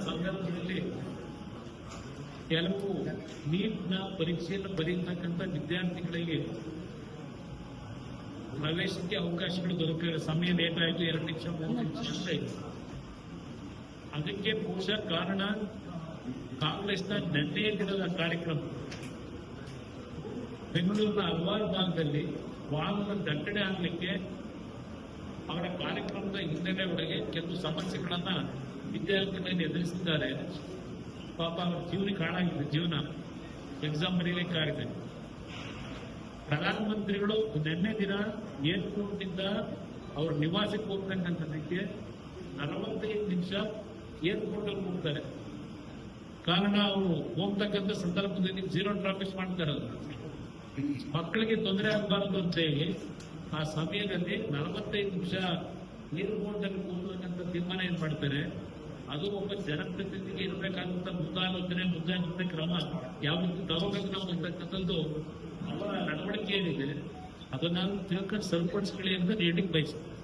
ಸಂದರ್ಭದಲ್ಲಿ ಕೆಲವು ನೀಟ್ನ ಪರೀಕ್ಷೆಯನ್ನು ಬರೀತಕ್ಕಂಥ ವಿದ್ಯಾರ್ಥಿಗಳಿಗೆ ಪ್ರವೇಶಕ್ಕೆ ಅವಕಾಶಗಳು ದೊರಕಿಲ್ಲ. ಸಮಯ ಲೇಟ್ ಆಯಿತು, 2 ನಿಮಿಷ 3 ನಿಮಿಷ ಅಂತ ಇದೆ. ಅದಕ್ಕೆ ಬಹುಶಃ ಕಾರಣ ಕಾಂಗ್ರೆಸ್ನ ನಿನ್ನೆ ದಿನದ ಕಾರ್ಯಕ್ರಮ. ಬೆಂಗಳೂರಿನ ಹಲವಾರು ಭಾಗದಲ್ಲಿ ವಾಹನ ದಟ್ಟಣೆ ಆಗಲಿಕ್ಕೆ ಅವರ ಕಾರ್ಯಕ್ರಮದ ಹಿನ್ನೆಲೆಯೊಳಗೆ ಕೆಲವು ಸಮಸ್ಯೆಗಳನ್ನ ವಿದ್ಯಾರ್ಥಿಗಳನ್ನು ಎದುರಿಸಿದ್ದಾರೆ. ಪಾಪ ಅವರ ಜೀವನಕ್ಕೆ ಹಾಳಾಗಿದೆ, ಜೀವನ ಎಕ್ಸಾಮ್ ಬರೀಲಿಕ್ಕಾಗಿದೆ. ಪ್ರಧಾನಮಂತ್ರಿಗಳು ನಿನ್ನೆ ದಿನ ಏರ್ಪೋರ್ಟ್ನಿಂದ ಅವ್ರ ನಿವಾಸಕ್ಕೆ ಹೋಗ್ತಕ್ಕಂಥದಕ್ಕೆ 45 ನಿಮಿಷ ಏರ್ಪೋರ್ಟ್ ಅಲ್ಲಿ ಹೋಗ್ತಾರೆ. ಕಾರಣ ಅವರು ಹೋಗ್ತಕ್ಕಂಥ ಸಂದರ್ಭದಲ್ಲಿ 0 ಟ್ರಾಫಿಕ್ ಮಾಡ್ತಾರೆ. ಮಕ್ಕಳಿಗೆ ತೊಂದರೆ ಆಗಬಾರದು ಅಂತ ಹೇಳಿ ಆ ಸಮಯದಲ್ಲಿ 45 ನಿಮಿಷ ಏರ್ಪೋರ್ಟ್ ಅಲ್ಲಿ ಕೂರ್ತಕ್ಕಂಥ ತೀರ್ಮಾನ ಏನ್ ಮಾಡ್ತಾರೆ. ಅದು ಒಬ್ಬ ಜನಪ್ರತಿನಿಧಿಗೆ ಇರಬೇಕಾದಂತ ಮುಂಜಾಗ್ರತೆ ಕ್ರಮ ಯಾವತ್ತೂ ತಗೋಬೇಕು ನಾವು ಅಂತಕ್ಕಂಥದ್ದು ಅವರ ನಡವಳಿಕೆ ಏನಿದೆ ಅದನ್ನ ನಾನು ತಿಳ್ಕೊಂಡು ಸರಿಪಡಿಸ್ಕೊಳ್ಳಿ ಅಂತ ಹೇಳಿಕ್ ಬಯಸ್ತೀನಿ.